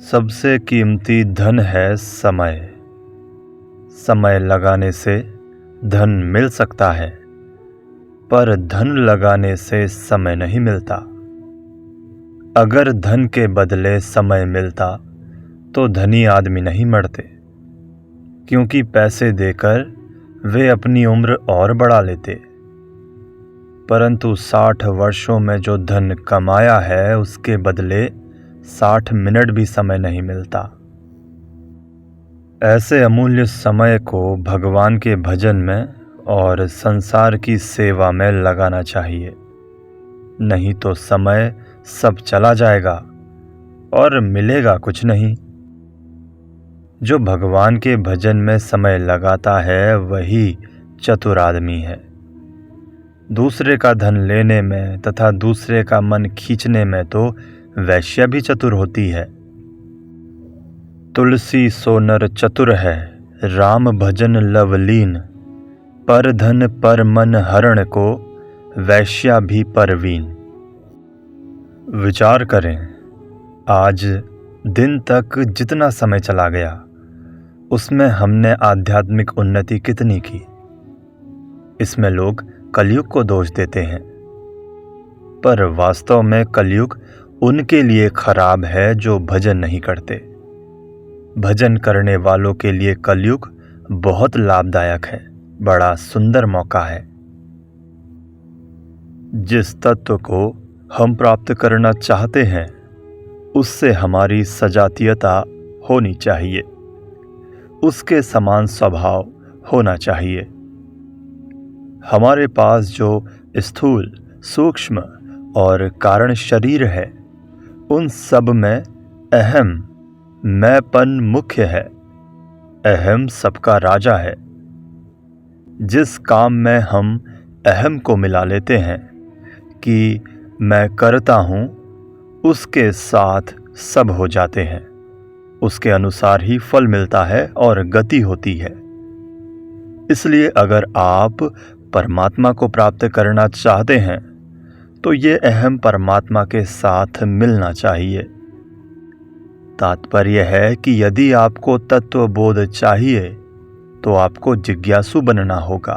सबसे कीमती धन है समय। समय लगाने से धन मिल सकता है, पर धन लगाने से समय नहीं मिलता। अगर धन के बदले समय मिलता तो धनी आदमी नहीं मरते, क्योंकि पैसे देकर वे अपनी उम्र और बढ़ा लेते। परंतु 60 वर्षों में जो धन कमाया है, उसके बदले 60 मिनट भी समय नहीं मिलता। ऐसे अमूल्य समय को भगवान के भजन में और संसार की सेवा में लगाना चाहिए, नहीं तो समय सब चला जाएगा और मिलेगा कुछ नहीं। जो भगवान के भजन में समय लगाता है वही चतुर आदमी है। दूसरे का धन लेने में तथा दूसरे का मन खींचने में तो वैश्या भी चतुर होती है। तुलसी सोनर चतुर है, राम भजन लवलीन। पर धन पर मन हरण को, वैश्या भी परवीन। विचार करें, आज दिन तक जितना समय चला गया, उसमें हमने आध्यात्मिक उन्नति कितनी की। इसमें लोग कलयुग को दोष देते हैं, पर वास्तव में कलयुग उनके लिए खराब है जो भजन नहीं करते। भजन करने वालों के लिए कलयुग बहुत लाभदायक है, बड़ा सुंदर मौका है। जिस तत्व को हम प्राप्त करना चाहते हैं, उससे हमारी सजातीयता होनी चाहिए, उसके समान स्वभाव होना चाहिए। हमारे पास जो स्थूल, सूक्ष्म और कारण शरीर है, उन सब में अहम मैंपन मुख्य है। अहम सबका राजा है। जिस काम में हम अहम को मिला लेते हैं कि मैं करता हूँ, उसके साथ सब हो जाते हैं। उसके अनुसार ही फल मिलता है और गति होती है। इसलिए अगर आप परमात्मा को प्राप्त करना चाहते हैं, तो ये अहम परमात्मा के साथ मिलना चाहिए। तात्पर्य है कि यदि आपको तत्वबोध चाहिए, तो आपको जिज्ञासु बनना होगा,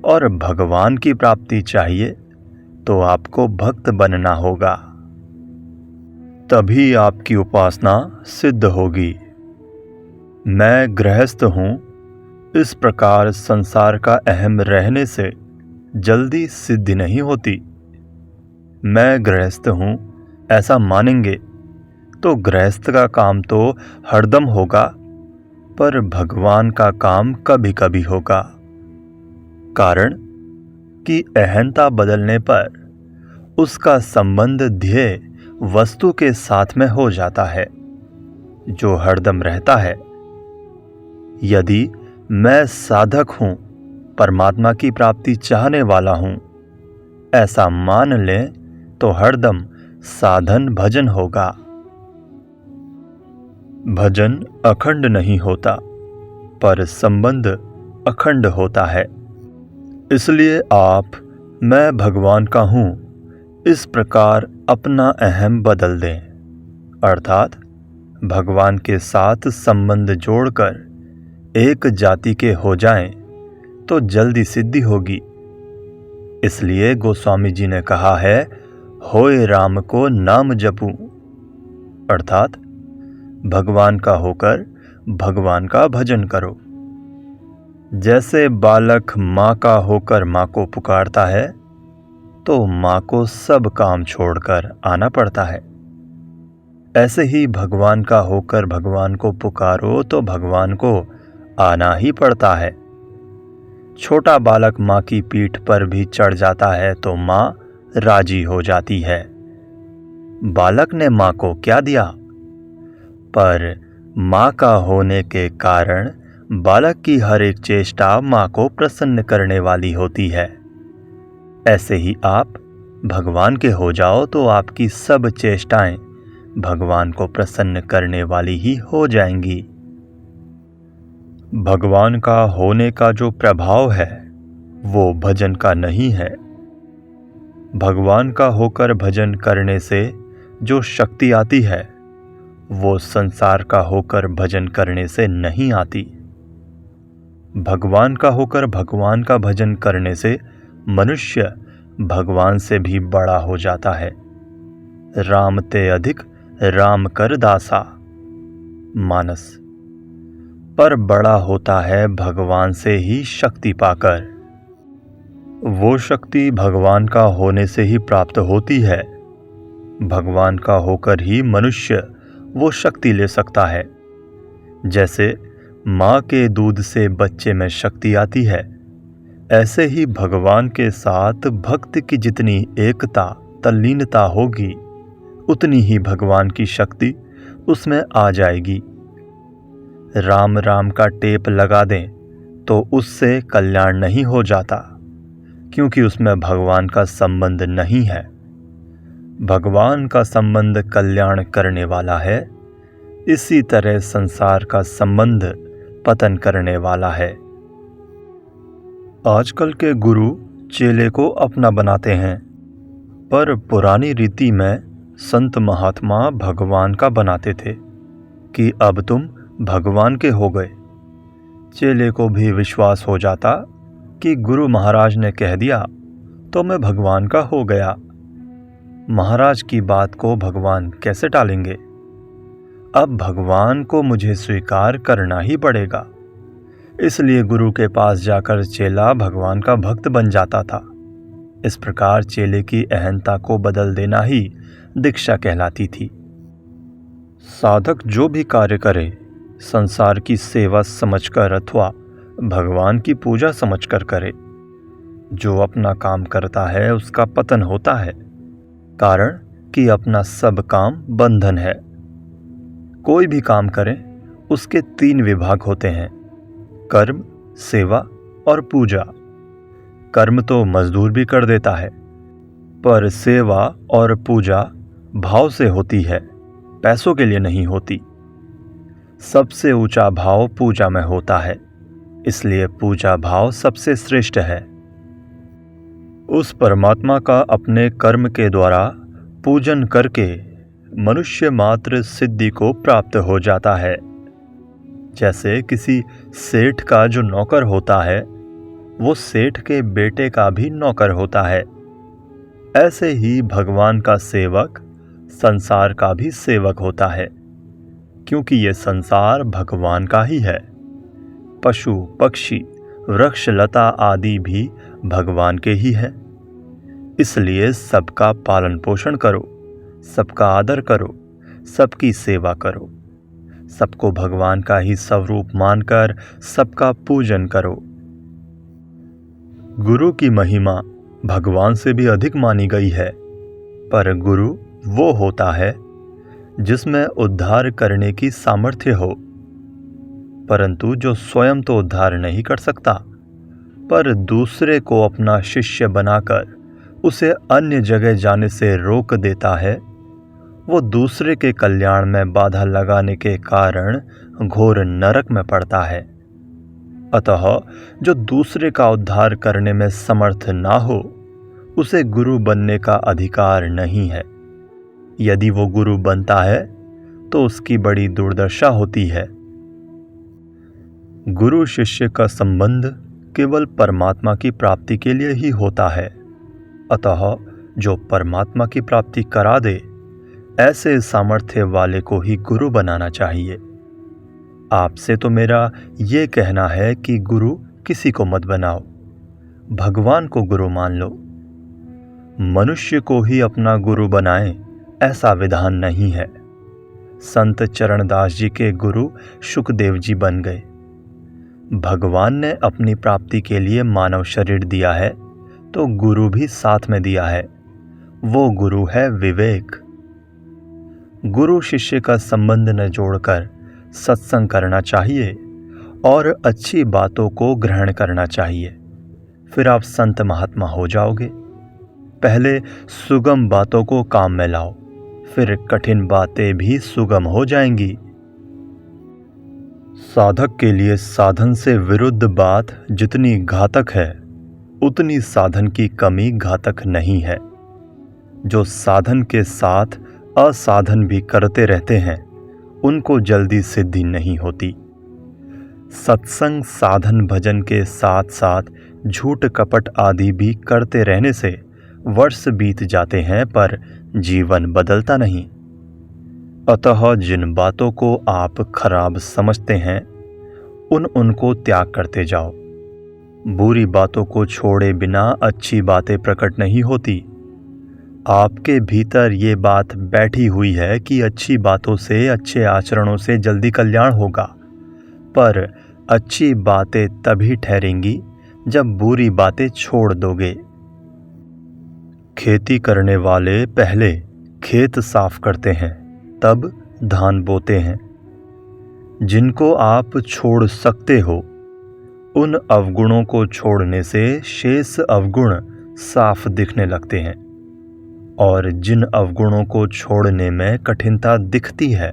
और भगवान की प्राप्ति चाहिए तो आपको भक्त बनना होगा। तभी आपकी उपासना सिद्ध होगी। मैं गृहस्थ हूँ, इस प्रकार संसार का अहम रहने से जल्दी सिद्धि नहीं होती। मैं गृहस्थ हूँ ऐसा मानेंगे तो गृहस्थ का काम तो हरदम होगा, पर भगवान का काम कभी कभी होगा। कारण कि अहंता बदलने पर उसका संबंध ध्येय वस्तु के साथ में हो जाता है, जो हरदम रहता है। यदि मैं साधक हूँ, परमात्मा की प्राप्ति चाहने वाला हूँ, ऐसा मान लें तो हरदम साधन भजन होगा। भजन अखंड नहीं होता, पर संबंध अखंड होता है। इसलिए आप मैं भगवान का हूँ इस प्रकार अपना अहम बदल दें, अर्थात भगवान के साथ संबंध जोड़कर एक जाति के हो जाएं, तो जल्दी सिद्धि होगी। इसलिए गोस्वामी जी ने कहा है, होए राम को नाम जपू, अर्थात भगवान का होकर भगवान का भजन करो। जैसे बालक माँ का होकर माँ को पुकारता है, तो माँ को सब काम छोड़कर आना पड़ता है। ऐसे ही भगवान का होकर भगवान को पुकारो तो भगवान को आना ही पड़ता है। छोटा बालक माँ की पीठ पर भी चढ़ जाता है तो माँ राजी हो जाती है। बालक ने माँ को क्या दिया, पर माँ का होने के कारण बालक की हर एक चेष्टा माँ को प्रसन्न करने वाली होती है। ऐसे ही आप भगवान के हो जाओ तो आपकी सब चेष्टाएं भगवान को प्रसन्न करने वाली ही हो जाएंगी। भगवान का होने का जो प्रभाव है, वो भजन का नहीं है। भगवान का होकर भजन करने से जो शक्ति आती है, वो संसार का होकर भजन करने से नहीं आती। भगवान का होकर भगवान का भजन करने से मनुष्य भगवान से भी बड़ा हो जाता है। राम ते अधिक राम कर दासा, मानस। पर बड़ा होता है भगवान से ही शक्ति पाकर। वो शक्ति भगवान का होने से ही प्राप्त होती है। भगवान का होकर ही मनुष्य वो शक्ति ले सकता है। जैसे माँ के दूध से बच्चे में शक्ति आती है, ऐसे ही भगवान के साथ भक्त की जितनी एकता तल्लीनता होगी, उतनी ही भगवान की शक्ति उसमें आ जाएगी। राम राम का टेप लगा दें तो उससे कल्याण नहीं हो जाता, क्योंकि उसमें भगवान का संबंध नहीं है। भगवान का संबंध कल्याण करने वाला है। इसी तरह संसार का संबंध पतन करने वाला है। आजकल के गुरु चेले को अपना बनाते हैं, पर पुरानी रीति में संत महात्मा भगवान का बनाते थे कि अब तुम भगवान के हो गए। चेले को भी विश्वास हो जाता कि गुरु महाराज ने कह दिया तो मैं भगवान का हो गया। महाराज की बात को भगवान कैसे टालेंगे? अब भगवान को मुझे स्वीकार करना ही पड़ेगा। इसलिए गुरु के पास जाकर चेला भगवान का भक्त बन जाता था। इस प्रकार चेले की अहंता को बदल देना ही दीक्षा कहलाती थी। साधक जो भी कार्य करे, संसार की सेवा समझकर अथवा भगवान की पूजा समझकर करे। जो अपना काम करता है उसका पतन होता है, कारण कि अपना सब काम बंधन है। कोई भी काम करें, उसके 3 विभाग होते हैं: कर्म, सेवा और पूजा। कर्म तो मजदूर भी कर देता है, पर सेवा और पूजा भाव से होती है, पैसों के लिए नहीं होती। सबसे ऊंचा भाव पूजा में होता है, इसलिए पूजा भाव सबसे श्रेष्ठ है। उस परमात्मा का अपने कर्म के द्वारा पूजन करके मनुष्य मात्र सिद्धि को प्राप्त हो जाता है। जैसे किसी सेठ का जो नौकर होता है, वो सेठ के बेटे का भी नौकर होता है। ऐसे ही भगवान का सेवक संसार का भी सेवक होता है, क्योंकि ये संसार भगवान का ही है। पशु पक्षी वृक्ष लता आदि भी भगवान के ही है। इसलिए सबका पालन पोषण करो, सबका आदर करो, सबकी सेवा करो, सबको भगवान का ही स्वरूप मानकर सबका पूजन करो। गुरु की महिमा भगवान से भी अधिक मानी गई है, पर गुरु वो होता है जिसमें उद्धार करने की सामर्थ्य हो, परंतु जो स्वयं तो उद्धार नहीं कर सकता, पर दूसरे को अपना शिष्य बनाकर उसे अन्य जगह जाने से रोक देता है। वो दूसरे के कल्याण में बाधा लगाने के कारण घोर नरक में पड़ता है। अतः जो दूसरे का उद्धार करने में समर्थ ना हो, उसे गुरु बनने का अधिकार नहीं है। यदि वो गुरु बनता है तो उसकी बड़ी दुर्दशा होती है। गुरु शिष्य का संबंध केवल परमात्मा की प्राप्ति के लिए ही होता है। अतः जो परमात्मा की प्राप्ति करा दे, ऐसे सामर्थ्य वाले को ही गुरु बनाना चाहिए। आपसे तो मेरा ये कहना है कि गुरु किसी को मत बनाओ, भगवान को गुरु मान लो। मनुष्य को ही अपना गुरु बनाएं, ऐसा विधान नहीं है। संत चरणदास जी के गुरु शुकदेव जी बन गए। भगवान ने अपनी प्राप्ति के लिए मानव शरीर दिया है, तो गुरु भी साथ में दिया है। वो गुरु है विवेक। गुरु शिष्य का संबंध न जोड़कर सत्संग करना चाहिए और अच्छी बातों को ग्रहण करना चाहिए, फिर आप संत महात्मा हो जाओगे। पहले सुगम बातों को काम में लाओ, फिर कठिन बातें भी सुगम हो जाएंगी। साधक के लिए साधन से विरुद्ध बात जितनी घातक है, उतनी साधन की कमी घातक नहीं है। जो साधन के साथ असाधन भी करते रहते हैं, उनको जल्दी सिद्धि नहीं होती। सत्संग साधन भजन के साथ साथ झूठ कपट आदि भी करते रहने से वर्ष बीत जाते हैं पर जीवन बदलता नहीं। अतः जिन बातों को आप खराब समझते हैं उनको त्याग करते जाओ। बुरी बातों को छोड़े बिना अच्छी बातें प्रकट नहीं होती। आपके भीतर ये बात बैठी हुई है कि अच्छी बातों से, अच्छे आचरणों से जल्दी कल्याण होगा, पर अच्छी बातें तभी ठहरेंगी जब बुरी बातें छोड़ दोगे। खेती करने वाले पहले खेत साफ करते हैं, तब धान बोते हैं। जिनको आप छोड़ सकते हो, उन अवगुणों को छोड़ने से शेष अवगुण साफ दिखने लगते हैं, और जिन अवगुणों को छोड़ने में कठिनता दिखती है,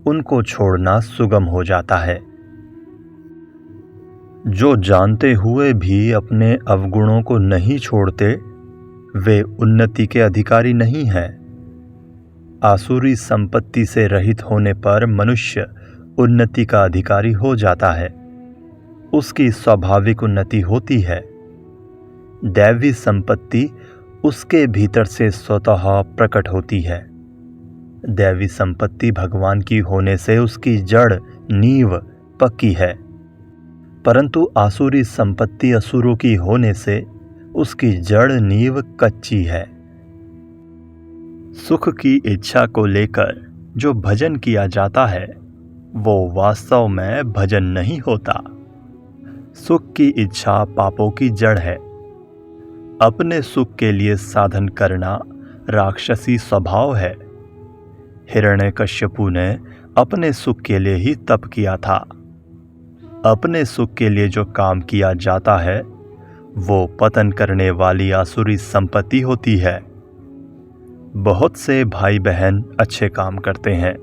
उनको छोड़ना सुगम हो जाता है। जो जानते हुए भी अपने अवगुणों को नहीं छोड़ते, वे उन्नति के अधिकारी नहीं हैं। आसुरी संपत्ति से रहित होने पर मनुष्य उन्नति का अधिकारी हो जाता है। उसकी स्वाभाविक उन्नति होती है। दैवी संपत्ति उसके भीतर से स्वतः प्रकट होती है। दैवी संपत्ति भगवान की होने से उसकी जड़ नींव पक्की है, परंतु आसुरी संपत्ति असुरों की होने से उसकी जड़ नींव कच्ची है। सुख की इच्छा को लेकर जो भजन किया जाता है, वो वास्तव में भजन नहीं होता। सुख की इच्छा पापों की जड़ है। अपने सुख के लिए साधन करना राक्षसी स्वभाव है। हिरण्यकश्यपु ने अपने सुख के लिए ही तप किया था। अपने सुख के लिए जो काम किया जाता है, वो पतन करने वाली आसुरी संपत्ति होती है। बहुत से भाई बहन अच्छे काम करते हैं,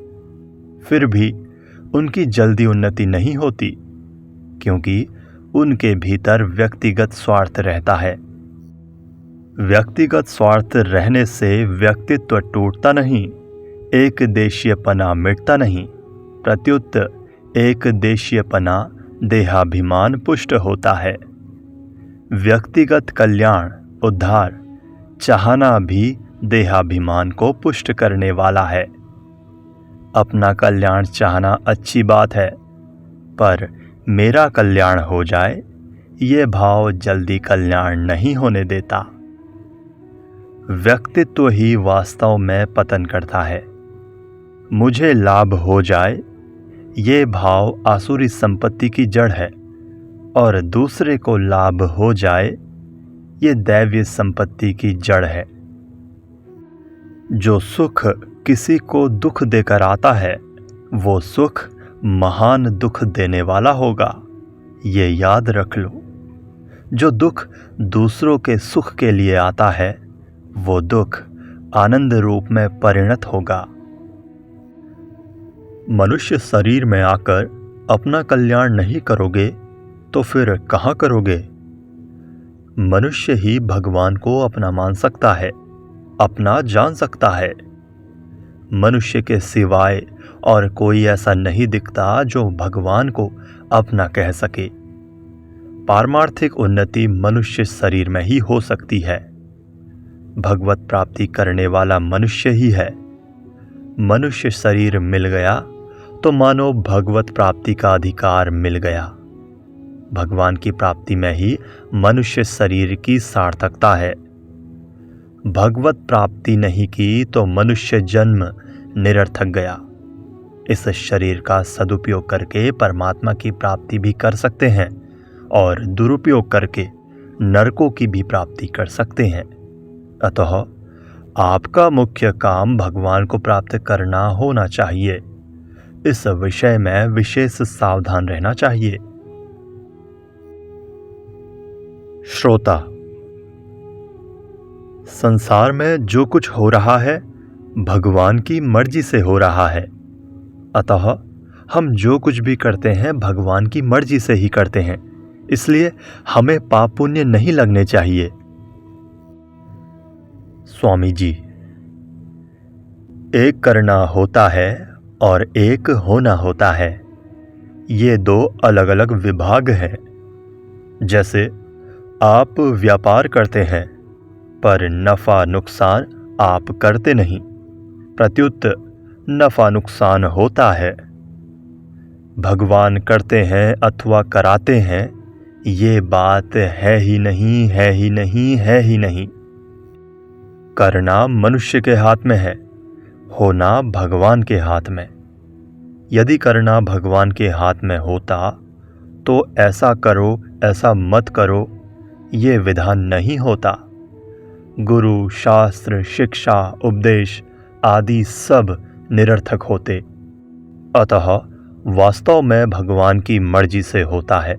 फिर भी उनकी जल्दी उन्नति नहीं होती, क्योंकि उनके भीतर व्यक्तिगत स्वार्थ रहता है। व्यक्तिगत स्वार्थ रहने से व्यक्तित्व टूटता नहीं, एक देशीयपना मिटता नहीं, प्रत्युत एक देशीयपना देहाभिमान पुष्ट होता है। व्यक्तिगत कल्याण, उद्धार चाहना भी देहाभिमान को पुष्ट करने वाला है। अपना कल्याण चाहना अच्छी बात है, पर मेरा कल्याण हो जाए, ये भाव जल्दी कल्याण नहीं होने देता। व्यक्तित्व ही वास्तव में पतन करता है। मुझे लाभ हो जाए, ये भाव आसुरी संपत्ति की जड़ है, और दूसरे को लाभ हो जाए, ये दैवीय संपत्ति की जड़ है। जो सुख किसी को दुख देकर आता है, वो सुख महान दुख देने वाला होगा, ये याद रख लो। जो दुख दूसरों के सुख के लिए आता है, वो दुख आनंद रूप में परिणत होगा। मनुष्य शरीर में आकर अपना कल्याण नहीं करोगे तो फिर कहाँ करोगे? मनुष्य ही भगवान को अपना मान सकता है, अपना जान सकता है। मनुष्य के सिवाय और कोई ऐसा नहीं दिखता जो भगवान को अपना कह सके। पारमार्थिक उन्नति मनुष्य शरीर में ही हो सकती है। भगवत प्राप्ति करने वाला मनुष्य ही है। मनुष्य शरीर मिल गया तो मानो भगवत प्राप्ति का अधिकार मिल गया। भगवान की प्राप्ति में ही मनुष्य शरीर की सार्थकता है। भगवत प्राप्ति नहीं की तो मनुष्य जन्म निरर्थक गया। इस शरीर का सदुपयोग करके परमात्मा की प्राप्ति भी कर सकते हैं और दुरुपयोग करके नरकों की भी प्राप्ति कर सकते हैं। अतः आपका मुख्य काम भगवान को प्राप्त करना होना चाहिए। इस विषय में विशेष सावधान रहना चाहिए। श्रोता, संसार में जो कुछ हो रहा है भगवान की मर्जी से हो रहा है। अतः हम जो कुछ भी करते हैं भगवान की मर्जी से ही करते हैं, इसलिए हमें पाप पुण्य नहीं लगने चाहिए। स्वामी जी, एक करना होता है और एक होना होता है। ये दो अलग अलग विभाग हैं। जैसे आप व्यापार करते हैं, पर नफ़ा नुकसान आप करते नहीं, प्रत्युत नफ़ा नुकसान होता है। भगवान करते हैं अथवा कराते हैं, ये बात है ही नहीं, है ही नहीं, है ही नहीं। करना मनुष्य के हाथ में है, होना भगवान के हाथ में। यदि करना भगवान के हाथ में होता तो ऐसा करो, ऐसा मत करो, ये विधान नहीं होता। गुरु, शास्त्र, शिक्षा, उपदेश आदि सब निरर्थक होते। अतः वास्तव में भगवान की मर्जी से होता है,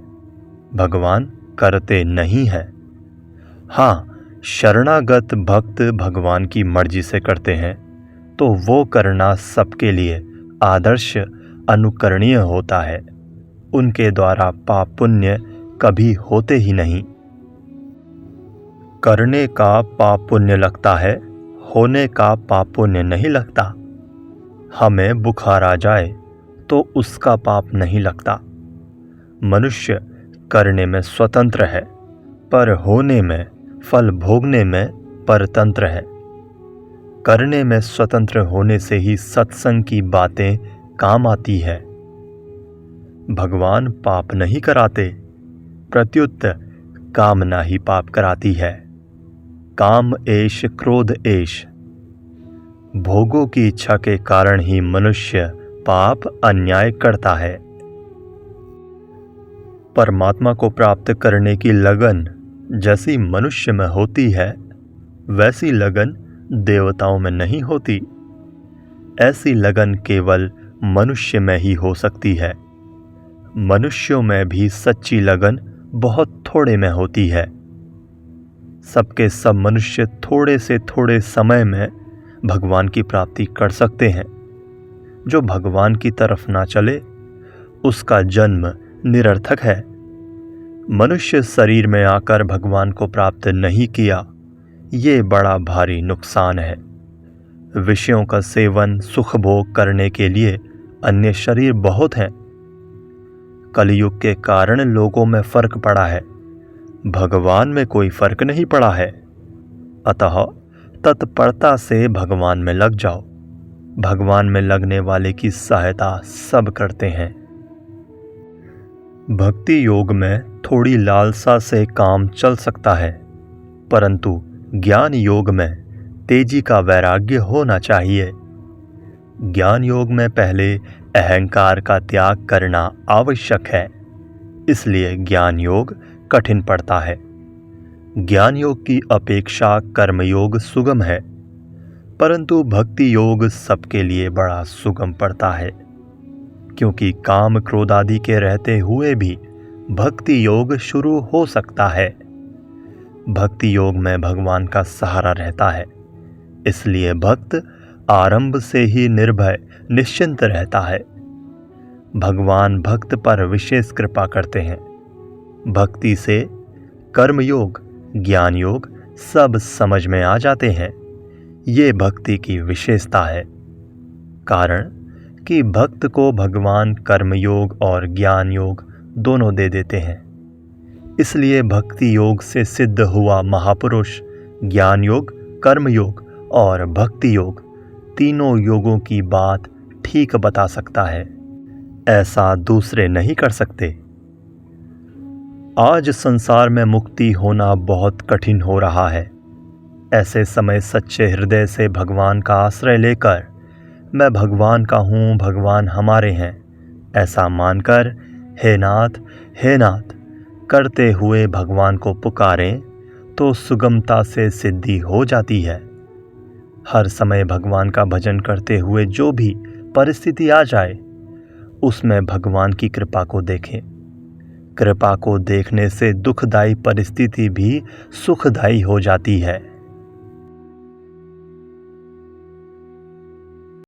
भगवान करते नहीं हैं। हाँ, शरणागत भक्त भगवान की मर्जी से करते हैं तो वो करना सबके लिए आदर्श अनुकरणीय होता है। उनके द्वारा पाप पुण्य कभी होते ही नहीं। करने का पाप पुण्य लगता है, होने का पाप पुण्य नहीं लगता। हमें बुखार आ जाए तो उसका पाप नहीं लगता। मनुष्य करने में स्वतंत्र है, पर होने में, फल भोगने में परतंत्र है। करने में स्वतंत्र होने से ही सत्संग की बातें काम आती है। भगवान पाप नहीं कराते, प्रत्युत कामना ही पाप कराती है। काम एश, क्रोध एश। भोगों की इच्छा के कारण ही मनुष्य पाप अन्याय करता है। परमात्मा को प्राप्त करने की लगन जैसी मनुष्य में होती है, वैसी लगन देवताओं में नहीं होती। ऐसी लगन केवल मनुष्य में ही हो सकती है। मनुष्यों में भी सच्ची लगन बहुत थोड़े में होती है। सबके सब मनुष्य थोड़े से थोड़े समय में भगवान की प्राप्ति कर सकते हैं। जो भगवान की तरफ ना चले, उसका जन्म निरर्थक है। मनुष्य शरीर में आकर भगवान को प्राप्त नहीं किया, ये बड़ा भारी नुकसान है। विषयों का सेवन, सुख भोग करने के लिए अन्य शरीर बहुत हैं। कलयुग के कारण लोगों में फर्क पड़ा है, भगवान में कोई फर्क नहीं पड़ा है। अतः तत्परता से भगवान में लग जाओ। भगवान में लगने वाले की सहायता सब करते हैं। भक्ति योग में थोड़ी लालसा से काम चल सकता है, परंतु ज्ञान योग में तेजी का वैराग्य होना चाहिए। ज्ञान योग में पहले अहंकार का त्याग करना आवश्यक है, इसलिए ज्ञान योग कठिन पड़ता है। ज्ञान योग की अपेक्षा कर्मयोग सुगम है, परंतु भक्ति योग सबके लिए बड़ा सुगम पड़ता है, क्योंकि काम क्रोध आदि के रहते हुए भी भक्ति योग शुरू हो सकता है। भक्ति योग में भगवान का सहारा रहता है, इसलिए भक्त आरंभ से ही निर्भय निश्चिंत रहता है। भगवान भक्त पर विशेष कृपा करते हैं। भक्ति से कर्मयोग, ज्ञान योग सब समझ में आ जाते हैं। ये भक्ति की विशेषता है, कारण कि भक्त को भगवान कर्मयोग और ज्ञान योग दोनों दे देते हैं। इसलिए भक्ति योग से सिद्ध हुआ महापुरुष ज्ञान योग, कर्मयोग और भक्ति योग तीनों योगों की बात ठीक बता सकता है। ऐसा दूसरे नहीं कर सकते। आज संसार में मुक्ति होना बहुत कठिन हो रहा है। ऐसे समय सच्चे हृदय से भगवान का आश्रय लेकर मैं भगवान का हूँ, भगवान हमारे हैं, ऐसा मानकर हे नाथ, हे नाथ करते हुए भगवान को पुकारें तो सुगमता से सिद्धि हो जाती है। हर समय भगवान का भजन करते हुए जो भी परिस्थिति आ जाए, उसमें भगवान की कृपा को देखें। कृपा को देखने से दुखदायी परिस्थिति भी सुखदायी हो जाती है।